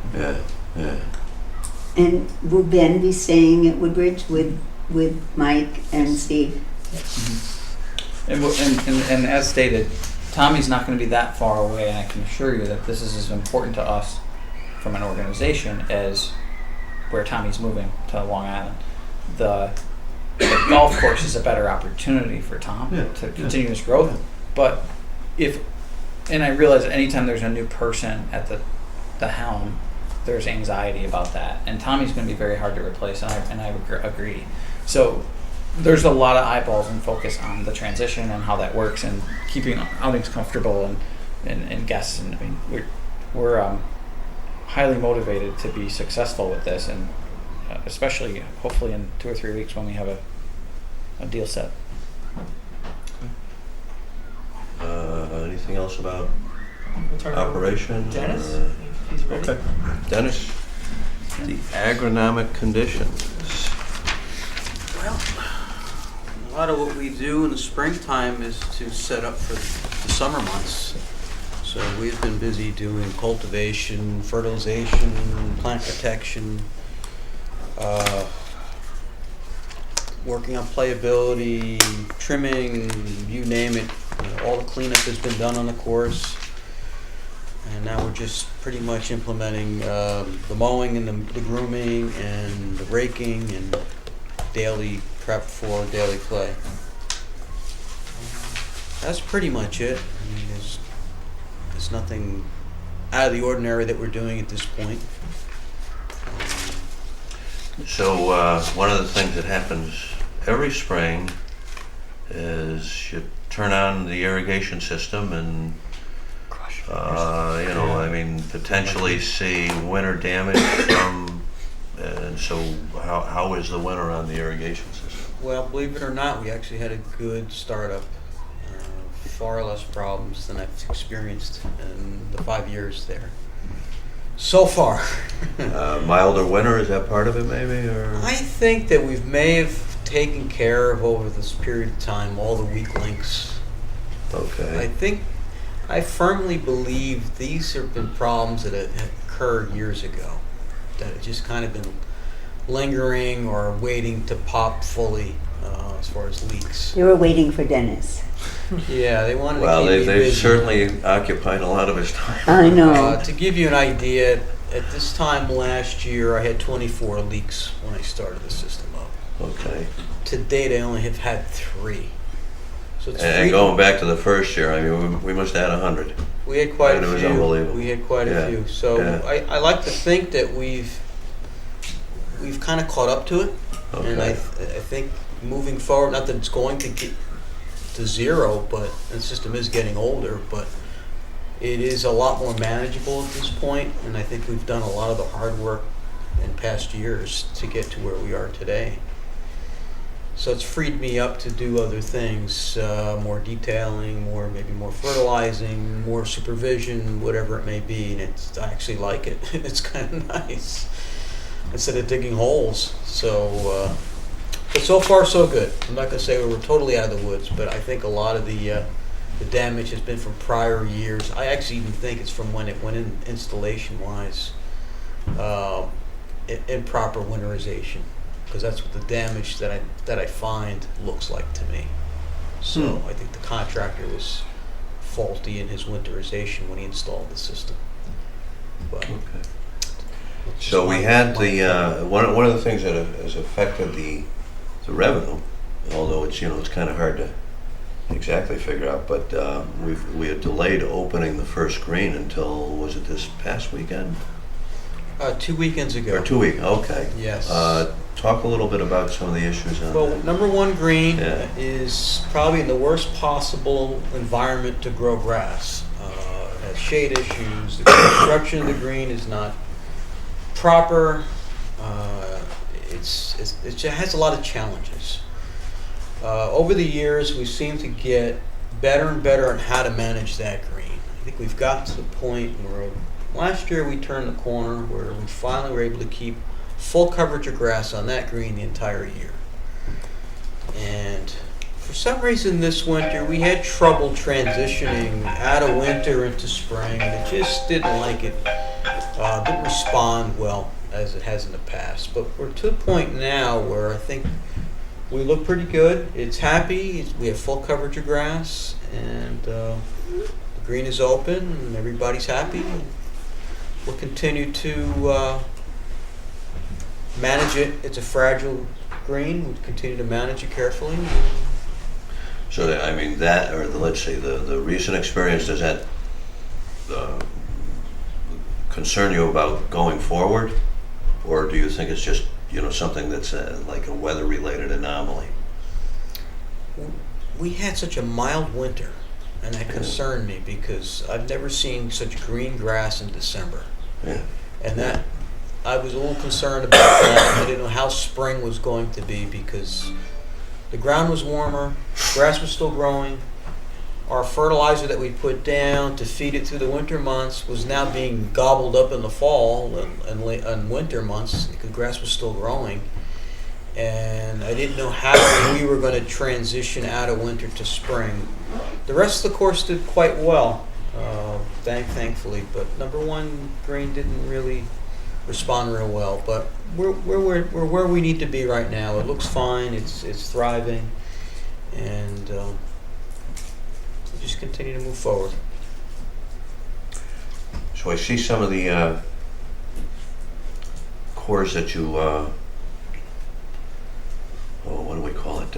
And will Ben be staying at Woodbridge with Mike and Steve? And as stated, Tommy's not going to be that far away, and I can assure you that this is as important to us from an organization as where Tommy's moving to Long Island. The golf course is a better opportunity for Tom to continue his growth. But and I realize that anytime there's a new person at the helm, there's anxiety about that. And Tommy's going to be very hard to replace, and I agree. So there's a lot of eyeballs and focus on the transition and how that works, and keeping outings comfortable and guests. And I mean, we're highly motivated to be successful with this, and especially hopefully in 2 or 3 weeks when we have a deal set. Anything else about We'll turn it over operation? to Dennis, if he's ready. Okay. Dennis, the agronomic conditions. Well, a lot of what we do in the springtime is to set up for the summer months. So we've been busy doing cultivation, fertilization, plant protection, working on playability, trimming, you name it. All the cleanup has been done on the course. And now we're just pretty much implementing the mowing and the grooming and the raking and daily prep for daily play. That's pretty much it. I mean, there's nothing out of the ordinary that we're doing at this point. So one of the things that happens every spring is you turn on the irrigation system and I mean, potentially see winter damage from, and so how is the winter on the irrigation system? Well, believe it or not, we actually had a good startup. Far less problems than I've experienced in the 5 years there. So far. Milder winter, is that part of it maybe? Or? I think that we may have taken care of over this period of time all the weak links. Okay. I firmly believe these have been problems that have occurred years ago, that have just kind of been lingering or waiting to pop fully as far as leaks. They were waiting for Dennis. Yeah, they wanted to well, keep me they've busy. certainly occupied a lot of his time. I know. To give you an idea, at this time last year, I had 24 leaks when I started the system up. Okay. To date, I only have had 3. So it's And going back to the first year, I mean, we must add 100. We had quite And a it was few. unbelievable. We had quite a Yeah. few. So Yeah. I like to think that we've kind of caught up to it, and I think moving forward, not that it's going to get to zero, but the system is getting older, but it is a lot more manageable at this point, and I think we've done a lot of the hard work in past years to get to where we are today. So it's freed me up to do other things, more detailing, maybe more fertilizing, more supervision, whatever it may be, and I actually like it. It's kind of nice instead of digging holes. So, but so far so good. I'm not going to say we're totally out of the woods, but I think a lot of the damage has been from prior years. I actually even think it's from when it went in installation-wise, improper winterization. Because that's what the damage that I find looks like to me. So I think the contractor was faulty in his winterization when he installed the system. But So we had the one of the things that has affected the revenue, although it's it's kind of hard to exactly figure out. But we had delayed opening the first green until, was it this past weekend? 2 weekends ago. Or 2 weeks, okay. Yes. Talk a little bit about some of the issues on Well, that. number one green Yeah. is probably in the worst possible environment to grow grass. It has shade issues. The construction of the green is not proper. It has a lot of challenges. Over the years, we seem to get better and better on how to manage that green. I think we've gotten to the point where last year we turned the corner where we finally were able to keep full coverage of grass on that green the entire year. And for some reason this winter we had trouble transitioning out of winter into spring. It just didn't like it, didn't respond well as it has in the past. But we're to the point now where I think we look pretty good. It's happy. We have full coverage of grass, and the green is open, and everybody's happy. We'll continue to manage it. It's a fragile green. We'll continue to manage it carefully. So I mean that, or let's say the recent experience, does that concern you about going forward, or do you think it's just something that's like a weather-related anomaly? We had such a mild winter, and that concerned me because I've never seen such green grass in December. Yeah. And that I was a little concerned about that. I didn't know how spring was going to be because the ground was warmer, grass was still growing. Our fertilizer that we put down to feed it through the winter months was now being gobbled up in the fall and winter months because grass was still growing. And I didn't know how we were going to transition out of winter to spring. The rest of the course did quite well. thankfully. But number one, green didn't really respond real well. But we're where we need to be right now. It looks fine. It's thriving, and we'll just continue to move forward. So I see some of the cores that you, what do we call it?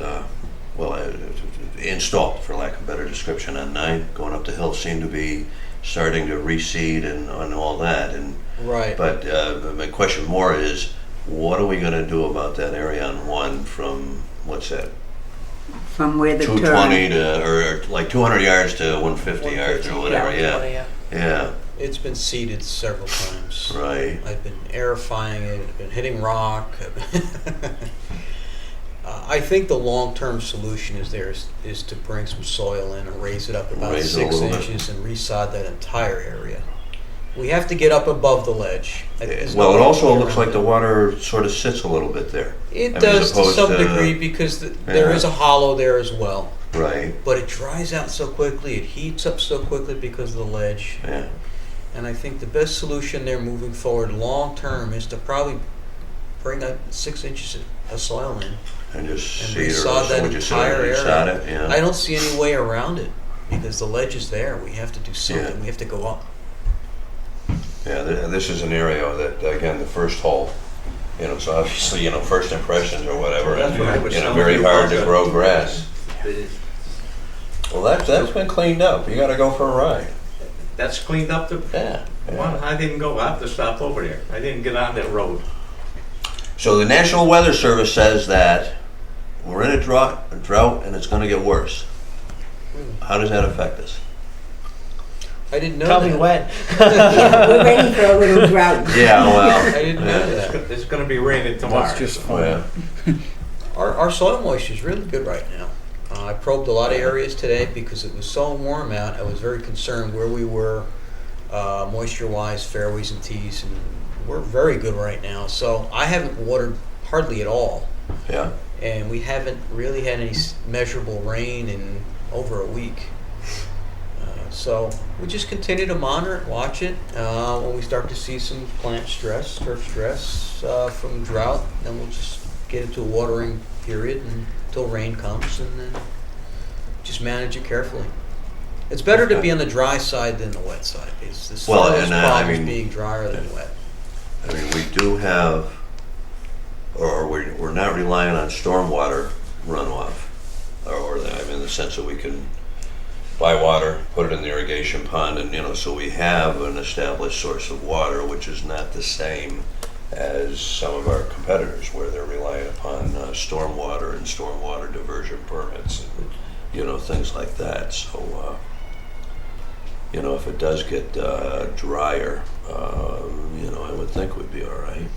Installed, for lack of a better description, on 9 going up the hill seem to be starting to reseed and all that. And Right. but my question more is, what are we going to do about that area on 1 from what's that? From where the 220 turn. or like 200 yards to 150 yards or whatever. Yeah. Yeah. It's been seeded several times. Right. I've been aerifying it. I've been hitting rock. I think the long-term solution is to bring some soil in and raise it up about Raise it a 6 little bit. inches and resod that entire area. We have to get up above the ledge. There's Well, no it way also around looks like it. the water sort of sits a little bit there. It I mean, does as to opposed some to- degree because there Yeah. is a hollow there as well. Right. But it dries out so quickly, it heats up so quickly because of the ledge. Yeah. And I think the best solution there moving forward long term is to probably bring up 6 inches of soil in. And just And seed it, or resod that would you say entire area. resod it? Yeah. I don't see any way around it because the ledge is there. We have to do something. Yeah. We have to go up. Yeah, this is an area that, again, the first hole, so obviously, first impressions or whatever, That's what I was and telling very you hard about to the- grow grass. Well, that's been cleaned up. You gotta go for a ride. That's cleaned up the Yeah. one. I didn't go. I have to stop over there. I didn't get on that road. So the National Weather Service says that we're in a drought, and it's gonna get worse. How does that affect us? I didn't know Tell that. me when. Yeah, we're ready for a little drought. Yeah, well. I didn't know that. It's going to be raining tomorrow. That's just fun. Well, Our soil moisture is really good right now. I probed a lot of areas today because it was so warm out. I was very concerned where we were moisture-wise, fairways and tees, and we're very good right now. So I haven't watered hardly at all, yeah. and we haven't really had any measurable rain in over a week. So we just continue to monitor it, watch it. When we start to see some plant stress, turf stress from drought, then we'll just get into a watering period until rain comes, and then just manage it carefully. It's better to be on the dry side than the wet side. It's the Well, soil's and, I problem is mean- being drier than wet. I mean, we do have, or we're not relying on stormwater runoff, in the sense that we can buy water, put it in the irrigation pond, and so we have an established source of water, which is not the same as some of our competitors, where they're relying upon stormwater and stormwater diversion permits, and things like that. So, if it does get drier, I would think we'd be all right.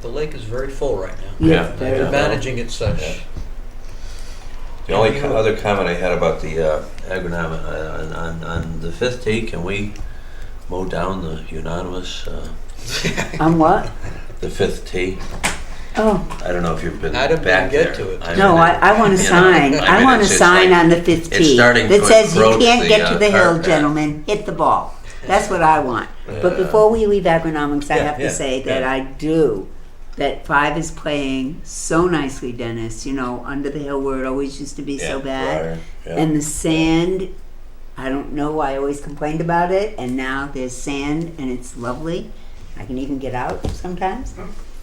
The lake is very full right now. Yeah, Yeah, very We're yeah. managing it such. Yeah. The only other comment I had about the agronomic on the 5th tee, can we mow down the unanimous On what? the 5th tee? Oh, I don't know if you've been Adam back didn't get there. to it. I no, mean, I want a sign. I want a it's sign like- on the 5th it's tee starting that to says you approach can't the, get to the hill, cart path. gentlemen. Hit the ball. That's what I want. But Yeah. before we leave agronomics, I Yeah, have to yeah, say that yeah. I do. That 5 is playing so nicely, Dennis. Under the hill where it always used to be so Yeah, bad. drier, yeah. And the sand, I don't know, I always complained about it, and now there's sand and it's lovely. I can even get out sometimes.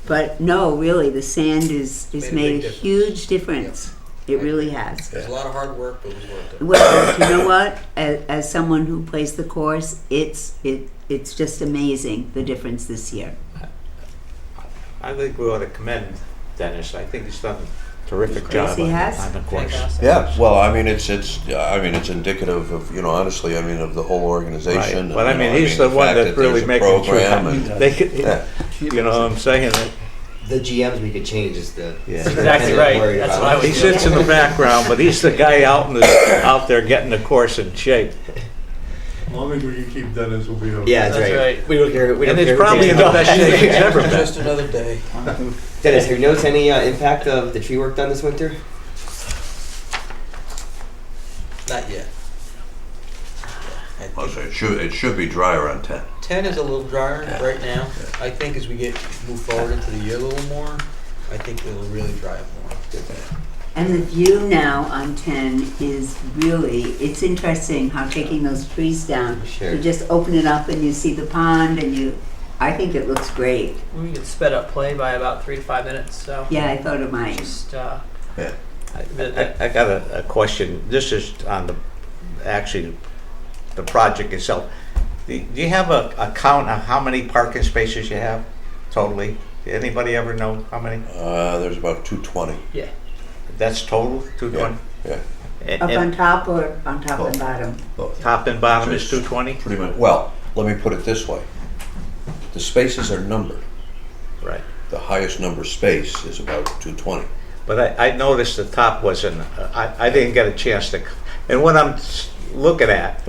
But no, really, the sand is Made a made big a difference. huge difference. It really has. There's a lot of hard work, but it was worth it. Well, you know what? As someone who plays the course, it's just amazing the difference this year. I think we ought to commend Dennis. I think he's done a terrific Yes, job he has. on the course. Fantastic. Yeah, well, it's indicative of, honestly, of the whole organization. Right. and, But I mean, he's the one fact that really there's a makes it program true. and- They could, Yeah. you know what I'm saying? The GMs we could change is the Yeah. Exactly right. worried That's about what I it. was He sits in the background, but he's the guy out there getting the course in shape. As long as we can keep Dennis, we'll be okay. Yeah, that's, That's right. right. We don't care. We don't And it's care who probably takes in it. the best shape he's ever been. Just another day. Dennis, have you noticed any impact of the tree work done this winter? Not yet. I Oh, so it should be drier on 10. 10 is a little drier Yeah. right now. I think as we move forward into the year a little more, I think it'll really dry up more. And the view now on 10 is really, it's interesting how taking those trees down, Sure. you just open it up and you see the pond and I think it looks great. We could sped up play by about 3 to 5 minutes. So Yeah, I thought it might. just Yeah. I got a question. This is on the project itself. Do you have a count of how many parking spaces you have totally? Did anybody ever know how many? There's about 220. That's total, 220? Yeah. Up on top or on top and bottom? Both. Top and bottom is 220? Pretty much. Well, let me put it this way. The spaces are numbered. Right. The highest number space is about 220. But I noticed the top wasn't, I didn't get a chance to, and what I'm looking at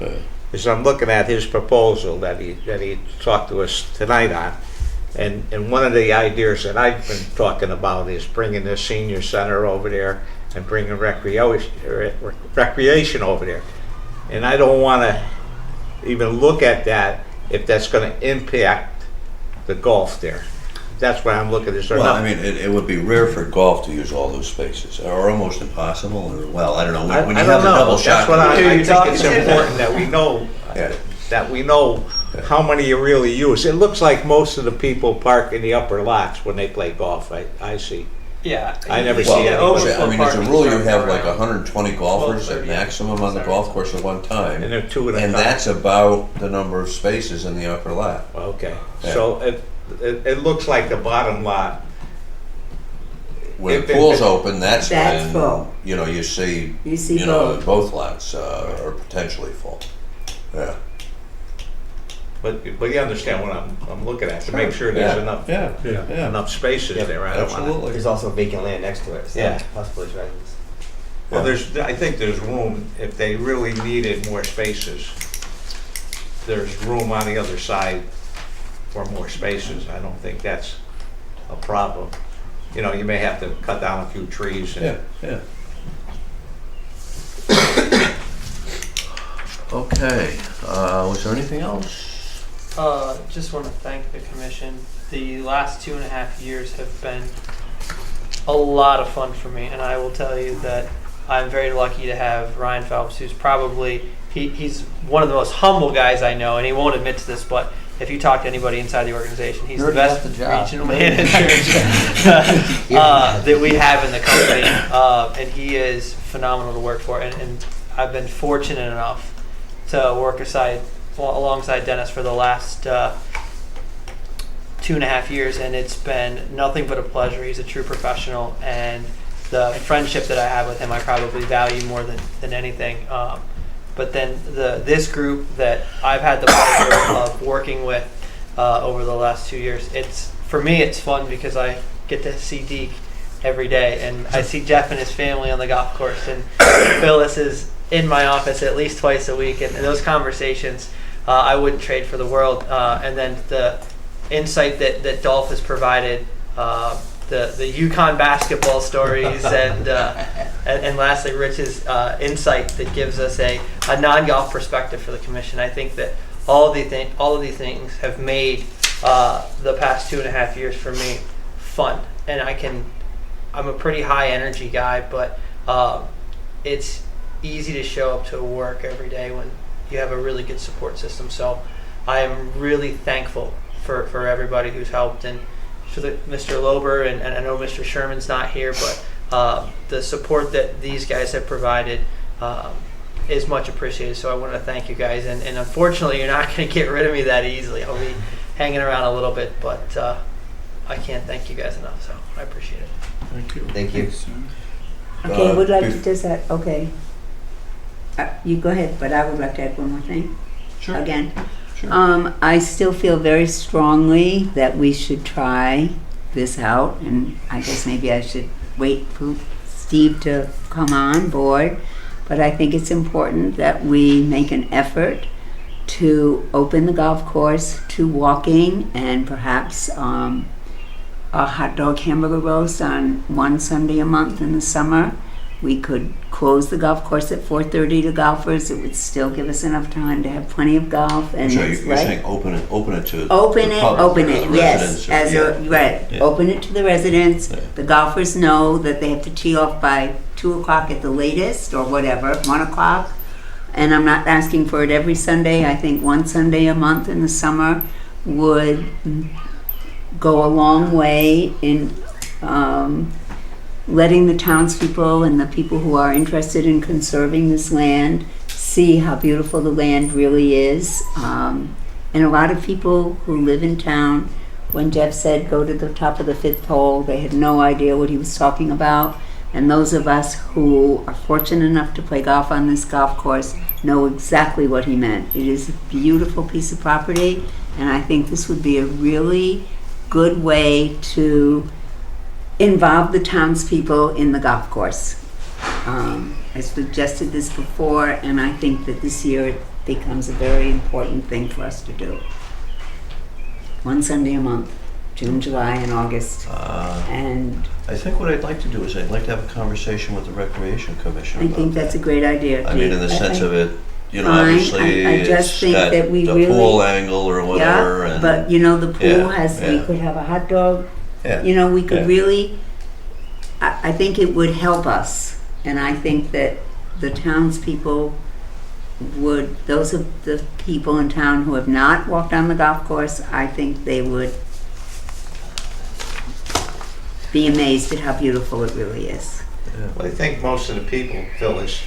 is I'm looking at his proposal that he talked to us tonight on. And one of the ideas that I've been talking about is bringing the senior center over there and bringing recreation over there. And I don't want to even look at that if that's going to impact the golf there. That's why I'm looking at this. Well, I mean, it would be rare for golf to use all those spaces, or almost impossible. Or, well, I don't know. When you have a double shot, that's what I think it's important that we know. Yeah. That we know how many you really use. It looks like most of the people park in the upper lots when they play golf. I see. yeah. I never Well, see anybody. I mean, as a rule, you have like 120 golfers 12, at maximum on the golf course at one time, And they're two at a and time. that's about the number of spaces in the upper lot. Okay, Yeah. so it looks like the bottom lot. When If the it- pool's open, that's That's when full. you see You see both both. lots are potentially full. Yeah. But you understand what I'm looking at, to make sure there's enough Yeah. enough spaces Yeah, there. I don't wanna- Absolutely. There's also vacant land next to it, so Yeah. possibly it's residents. Well, I think there's room, if they really needed more spaces, there's room on the other side for more spaces. I don't think that's a problem. You know, you may have to cut down a few trees. Yeah, yeah. Okay, was there anything else? Just want to thank the commission. The last 2.5 years have been a lot of fun for me, and I will tell you that I'm very lucky to have Ryan Phelps, who's probably he's one of the most humble guys I know, and he won't admit to this, but if you talk to anybody inside the organization, he's the best regional manager that we have in the company, and he is phenomenal to work for. And I've been fortunate enough to work alongside Dennis for the last 2.5 years, and it's been nothing but a pleasure. He's a true professional, and the friendship that I have with him I probably value more than anything. But then this group that I've had the pleasure of working with over the last 2 years, for me it's fun because I get to see Deke every day, and I see Jeff and his family on the golf course, and Phyllis is in my office at least twice a week, and those conversations I wouldn't trade for the world. And then the insight that Dolph has provided, the UConn basketball stories, and lastly Rich's insight that gives us a non-golf perspective for the commission. I think that all of these things have made the past 2.5 years for me fun, and I'm a pretty high energy guy, but it's easy to show up to work every day when you have a really good support system. So I am really thankful for everybody who's helped, and for Mr. Lober, and I know Mr. Sherman's not here, but the support that these guys have provided is much appreciated. So I want to thank you guys, and unfortunately you're not going to get rid of me that easily. I'll be hanging around a little bit, but I can't thank you guys enough, so I appreciate it. Thank you. Thank you. Okay, I would like to just add, okay. You go ahead, but I would like to add one more thing. Sure. Again. Sure. I still feel very strongly that we should try this out, and I guess maybe I should wait for Steve to come on board, but I think it's important that we make an effort to open the golf course to walking, and perhaps a hot dog hamburger roast on one Sunday a month in the summer, we could close the golf course at 4:30 to golfers. It would still give us enough time to have plenty of golf. And So it's you're right. saying open it to Open the it, public, open the it, yes. residents or- As a, right, Yeah. open it to the residents. Yeah. The golfers know that they have to tee off by 2 o'clock at the latest, or whatever, 1 o'clock. And I'm not asking for it every Sunday. I think one Sunday a month in the summer would go a long way in letting the townspeople and the people who are interested in conserving this land see how beautiful the land really is. And a lot of people who live in town, when Jeff said go to the top of the 5th hole, they had no idea what he was talking about. And those of us who are fortunate enough to play golf on this golf course know exactly what he meant. It is a beautiful piece of property, and I think this would be a really good way to involve the townspeople in the golf course. I suggested this before, and I think that this year it becomes a very important thing for us to do. One Sunday a month, June, July, and August. And I think what I'd like to do is I'd like to have a conversation with the Recreation Commission I about think that's a that. great idea. I mean, in the sense of it, you know, Fine. obviously I just it's think got that we the really- pool angle or whatever. Yeah, and but you know, the pool Yeah, has, we yeah. could have a hot dog. Yeah, You know, we could yeah. really, I think it would help us. And I think that the townspeople would, those of the people in town who have not walked on the golf course, I think they would be amazed at how beautiful it really is. Well, I think most of the people, Phyllis,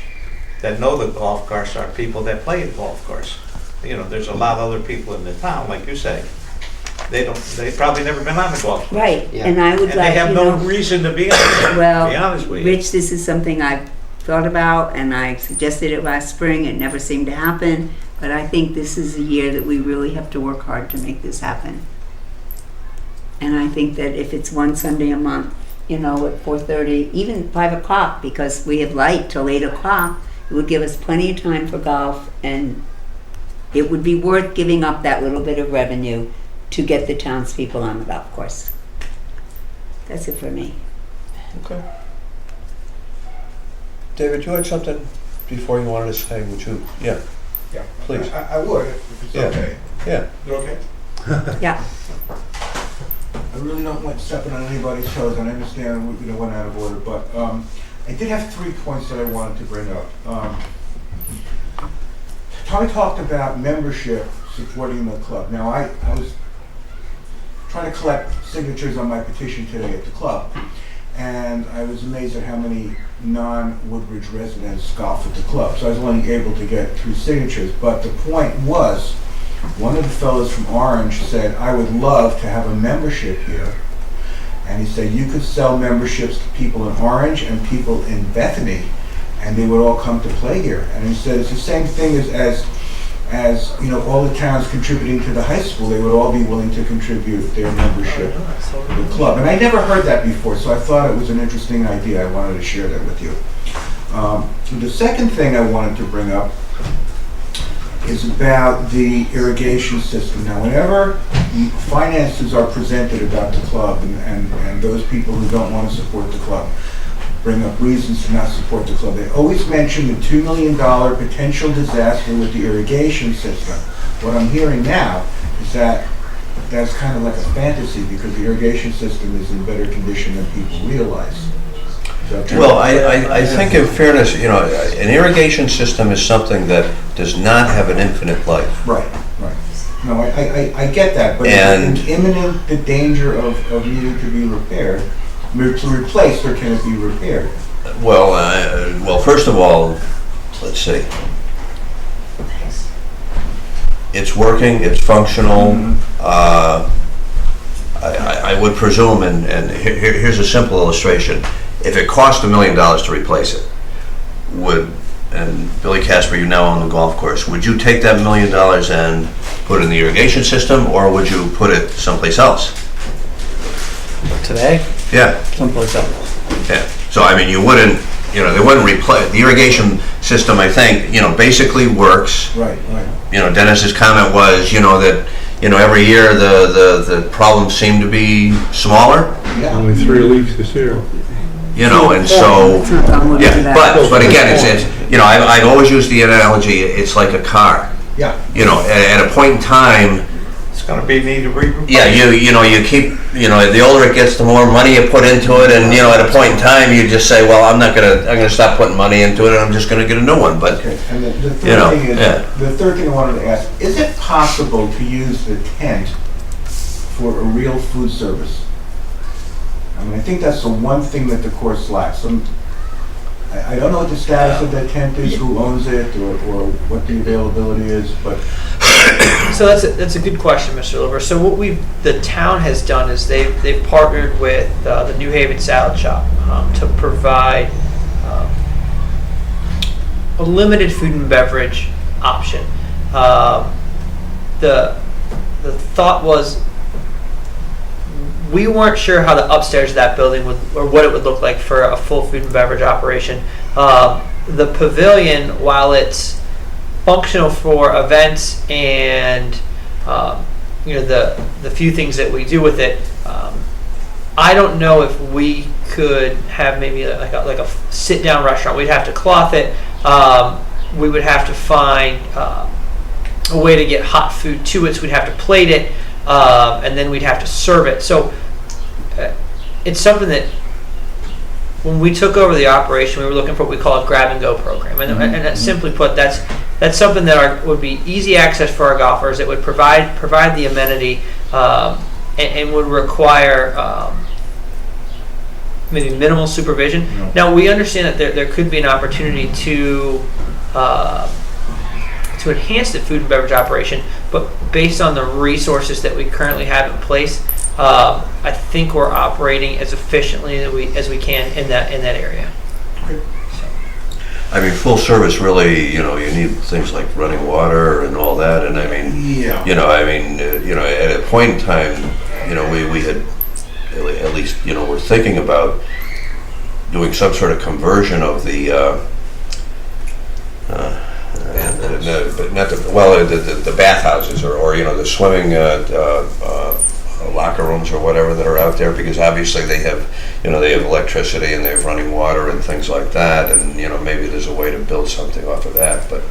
that know the golf course are people that play the golf course. You know, there's a lot of other people in the town, like you say. They've probably never been on the golf course. Right, Yeah. and I would And like, they have you no know, reason to be on it, to well, be honest with you. Rich, this is something I've thought about, and I suggested it last spring. It never seemed to happen, but I think this is a year that we really have to work hard to make this happen. And I think that if it's one Sunday a month, you know, at 4:30, even 5 o'clock, because we have light till 8 o'clock, it would give us plenty of time for golf, and it would be worth giving up that little bit of revenue to get the townspeople on the golf course. That's it for me. Okay. David, you had something before you wanted to say, would you? Yeah, Yeah, Please. I would, if it's Yeah. okay. yeah. Is it okay? Yeah. I really don't want stepping on anybody's toes, and I understand we went out of order, but I did have 3 points that I wanted to bring up. Tommy talked about membership supporting the club. Now, I was trying to collect signatures on my petition today at the club, and I was amazed at how many non-Woodbridge residents golf at the club. So I was only able to get 3 signatures, but the point was, one of the fellows from Orange said, I would love to have a membership here. And he said, you could sell memberships to people in Orange and people in Bethany, and they would all come to play here. And he said, it's the same thing as you know, all the towns contributing to the high school, they would all be willing to contribute their membership to the club. And I never heard that before, so I thought it was an interesting idea. I wanted to share that with you. The second thing I wanted to bring up is about the irrigation system. Now, whenever finances are presented about the club, and those people who don't want to support the club bring up reasons to not support the club, they always mention the $2 million potential disaster with the irrigation system. What I'm hearing now is that that's kind of like a fantasy, because the irrigation system is in better condition than people realize. Well, I think in fairness, you know, an irrigation system is something that does not have an infinite life. Right, right. No, I get that, but And- is it imminent the danger of needing to be repaired, to replace, or can it be repaired? Well, first of all, let's see. It's working, it's functional. I would presume, and here's a simple illustration. If it cost $1 million to replace it, and Billy Casper, you now own the golf course, would you take that $1 million and put it in the irrigation system, or would you put it someplace else? Today, Yeah, someplace else. yeah. So, I mean, you wouldn't, you know, they wouldn't replace, the irrigation system, I think, you know, basically works. Right, right. You know, Dennis's comment was, you know, that, you know, every year the problems seem to be smaller. Yeah. Only 3 leaks this year. You know, and so, It's not gonna work for yeah, that. but again, it's, you know, I've always used the analogy, it's like a car. Yeah. You know, at a point in time, It's gonna be need to be replaced. yeah, you know, you keep, you know, the older it gets, the more money you put into it, and, you know, at a point in time, you just say, well, I'm gonna stop putting money into it, and I'm just gonna get a new one, but, Okay, and the You third know, thing is, yeah. the third thing I wanted to ask, is it possible to use the tent for a real food service? I mean, I think that's the one thing that the course lacks. I don't know what the status of that tent is, who owns it, or what the availability is, but So that's a good question, Mr. Liver. So what the town has done is they've partnered with the New Haven Salad Shop to provide a limited food and beverage option. The thought was we weren't sure how the upstairs of that building would, or what it would look like for a full food and beverage operation. The pavilion, while it's functional for events and you know, the few things that we do with it, I don't know if we could have maybe like a sit down restaurant. We'd have to cloth it. We would have to find a way to get hot food to it. So we'd have to plate it, and then we'd have to serve it. So it's something that when we took over the operation, we were looking for what we call a grab and go program, and that simply put, that's something that would be easy access for our golfers. It would provide the amenity, and would require maybe minimal supervision. Now we understand that there could be an opportunity to enhance the food and beverage operation, but based on the resources that we currently have in place, I think we're operating as efficiently as we can in that area. I mean, full service really, you know, you need things like running water and all that, and I mean, yeah. you know, at a point in time, you know, we had, at least, you know, we're thinking about doing some sort of conversion of the bathhouses or you know, the swimming locker rooms or whatever that are out there, because obviously they have electricity and they have running water and things like that, and you know, maybe there's a way to build something off of that, but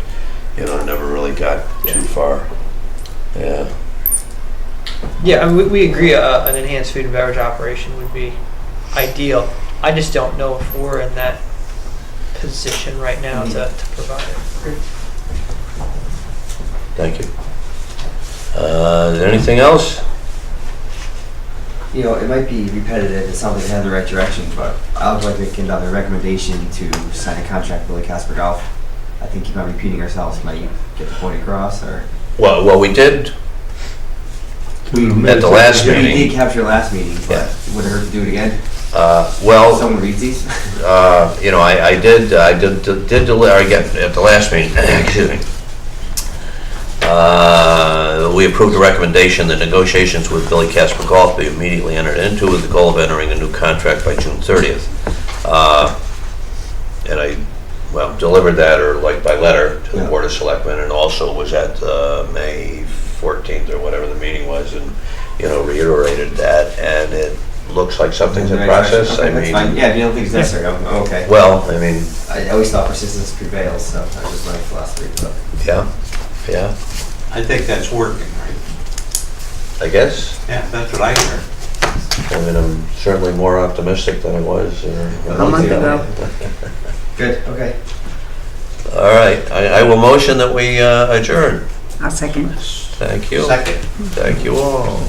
you know, I never really got too far. Yeah. Yeah, I mean, we agree an enhanced food and beverage operation would be ideal. I just don't know if we're in that position right now to provide it. Thank you. Is there anything else? You know, it might be repetitive, it sounds like heading in the right direction, but I would like to give down a recommendation to sign a contract with Billy Casper Golf. I think keep on repeating ourselves, might you get the point across, or? Well, we did at the last We meeting. did capture last meeting, but Yeah. would it hurt to do it again? Well, Someone reads these? you know, I did deliver again at the last meeting. Excuse me. We approved a recommendation that negotiations with Billy Casper Golf be immediately entered into with the goal of entering a new contract by June 30th. And I, delivered that or like by letter to the Board of Selectmen, and also was at May 14th or whatever the meeting was, and you know, reiterated that, and it looks like something's in process. Okay, I that's mean, fine. Yeah, if you don't think it's necessary, I'm okay. well, I mean, I always thought persistence prevails, so that was just my philosophy. But. yeah, I think that's working, right? I guess. Yeah, that's what I heard. I mean, I'm certainly more optimistic than I was. A month ago. Good, okay. All right, I will motion that we adjourn. I'll second. Thank you. Second. Thank you all.